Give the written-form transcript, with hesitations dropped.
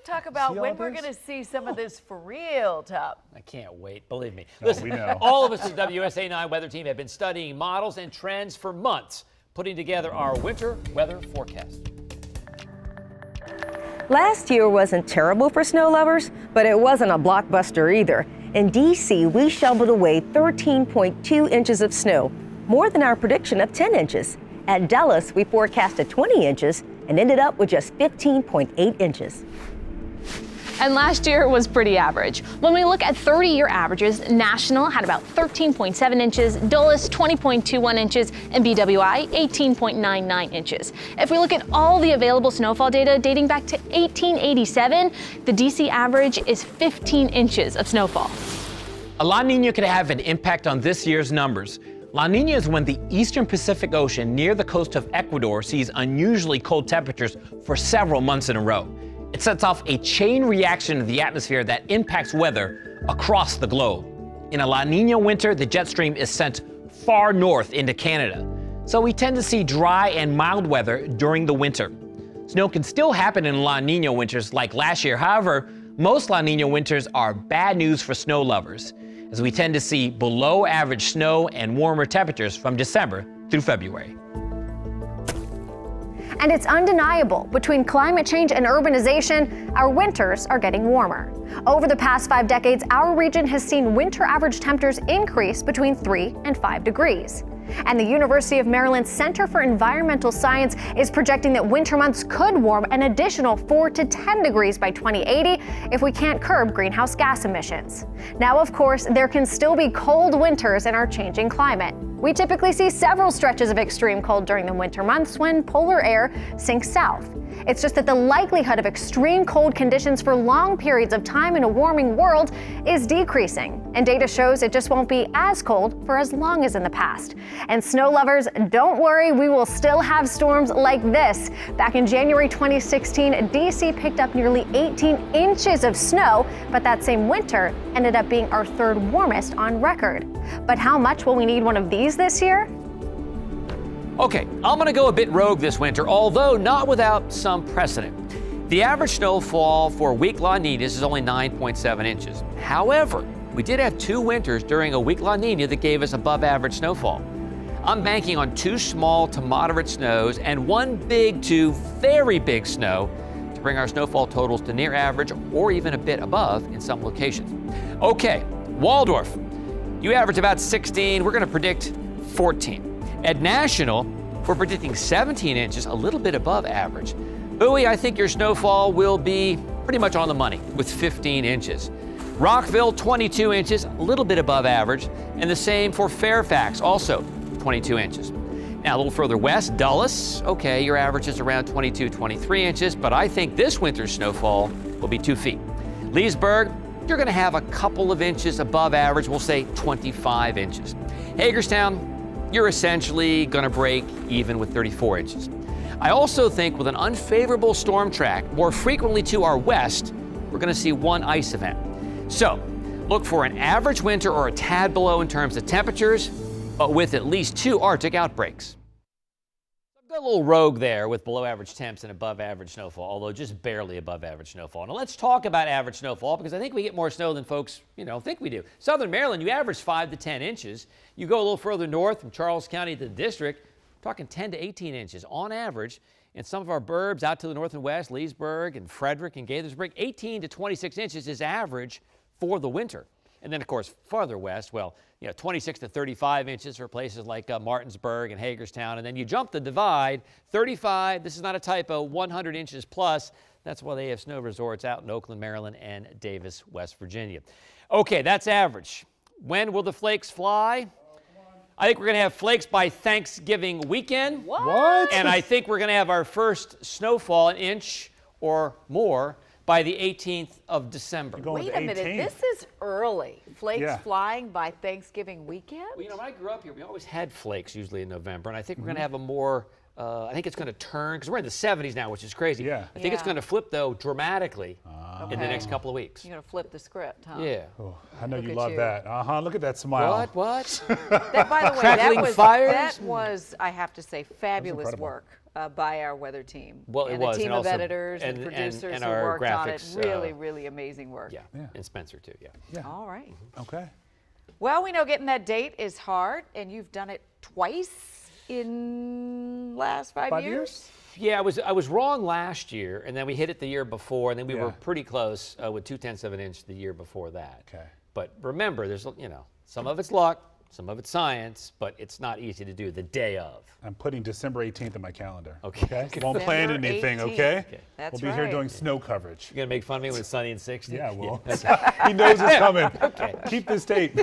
talk about when we're going to see some of this for real, Tup. I can't wait, believe me. No, Listen, we know. all of us at the WUSA9 Weather Team have been studying models and trends for months, putting together our winter weather forecast. Last year wasn't terrible for snow lovers, but it wasn't a blockbuster either. In D.C., we shoveled away 13.2 inches of snow, more than our prediction of 10 inches. At Dallas, we forecasted 20 inches and ended up with just 15.8 inches. And last year was pretty average. When we look at 30-year averages, National had about 13.7 inches, Dulles 20.21 inches, and BWI 18.99 inches. If we look at all the available snowfall data dating back to 1887, the DC average is 15 inches of snowfall. A La Nina could have an impact on this year's numbers. La Nina is when the eastern Pacific Ocean near the coast of Ecuador sees unusually cold temperatures for several months in a row. It sets off a chain reaction of the atmosphere that impacts weather across the globe. In a La Nina winter, the jet stream is sent far north into Canada. So we tend to see dry and mild weather during the winter. Snow can still happen in La Nina winters like last year. However, most La Nina winters are bad news for snow lovers, as we tend to see below average snow and warmer temperatures from December through February. And it's undeniable, between climate change and urbanization, our winters are getting warmer. Over the past 5 decades, our region has seen winter average temperatures increase between 3 and 5 degrees. And the University of Maryland Center for Environmental Science is projecting that winter months could warm an additional 4 to 10 degrees by 2080 if we can't curb greenhouse gas emissions. Now, of course, there can still be cold winters in our changing climate. We typically see several stretches of extreme cold during the winter months when polar air sinks south. It's just that the likelihood of extreme cold conditions for long periods of time in a warming world is decreasing, and data shows it just won't be as cold for as long as in the past. And snow lovers, don't worry, we will still have storms like this. Back in January 2016, DC picked up nearly 18 inches of snow, but that same winter ended up being our 3rd warmest on record. But how much will we need one of these this year? Okay, I'm going to go a bit rogue this winter, although not without some precedent. The average snowfall for weak La Ninas is only 9.7 inches. However, we did have 2 winters during a weak La Nina that gave us above average snowfall. I'm banking on 2 small to moderate snows and 1 big to very big snow to bring our snowfall totals to near average or even a bit above in some locations. Okay, Waldorf, you average about 16. We're going to predict 14. At National, we're predicting 17 inches, a little bit above average. Bowie, I think your snowfall will be pretty much on the money with 15 inches. Rockville, 22 inches, a little bit above average, and the same for Fairfax, also 22 inches. Now, a little further west, Dulles, okay, your average is around 22, 23 inches, but I think this winter's snowfall will be 2 feet. Leesburg, you're going to have a couple of inches above average, we'll say 25 inches. Hagerstown, you're essentially going to break even with 34 inches. I also think with an unfavorable storm track, more frequently to our west, we're going to see 1 ice event. So, look for an average winter or a tad below in terms of temperatures, but with at least 2 Arctic outbreaks. I've got a little rogue there with below average temps and above average snowfall, although just barely above average snowfall. Now let's talk about average snowfall, because I think we get more snow than folks, think we do. Southern Maryland, you average 5 to 10 inches. You go a little further north from Charles County to the district, talking 10 to 18 inches on average. In some of our burbs out to the north and west, Leesburg and Frederick and Gaithersburg, 18 to 26 inches is average for the winter. And then, of course, farther west, 26 to 35 inches for places like Martinsburg and Hagerstown. And then you jump the divide, 35, this is not a typo, 100 inches plus. That's why they have snow resorts out in Oakland, Maryland, and Davis, West Virginia. Okay, that's average. When will the flakes fly? I think we're going to have flakes by Thanksgiving weekend. What? And I think we're going to have our first snowfall, an inch or more, by the 18th of December. Wait a minute, this is early. Flakes flying by Thanksgiving weekend? Well, when I grew up here, we always had flakes usually in November, and I think we're going to have a more, I think it's going to turn, because we're in the 70s now, which is crazy. I think it's going to flip, though, dramatically in the next couple of weeks. You're going to flip the script, huh? Yeah. Oh, I know you at love you. that. Look at that smile. What? That, by the way, Crackling fires? that was, I have to say, fabulous incredible. work by our weather team. Well, it and was, a team and of also- editors and and producers and who our worked on it. graphics, Really, really amazing work. Yeah. And Spencer too. Yeah. Yeah. All right. Okay. Well, we know getting that date is hard, and you've done it twice in last 5 years? Yeah, I was wrong last year, and then we hit it the year before, and then we were Yeah. pretty close with 2/10 of an inch the year before that. Okay. But remember, there's some of it's luck, some of it's science, but it's not easy to do the day of. I'm putting December 18th in my calendar. Okay. Won't plan December anything, 18th. okay? That's We'll be here right. doing snow coverage. You gonna make fun of me when it's sunny and 60? Yeah, well, he knows it's coming. Keep this tape.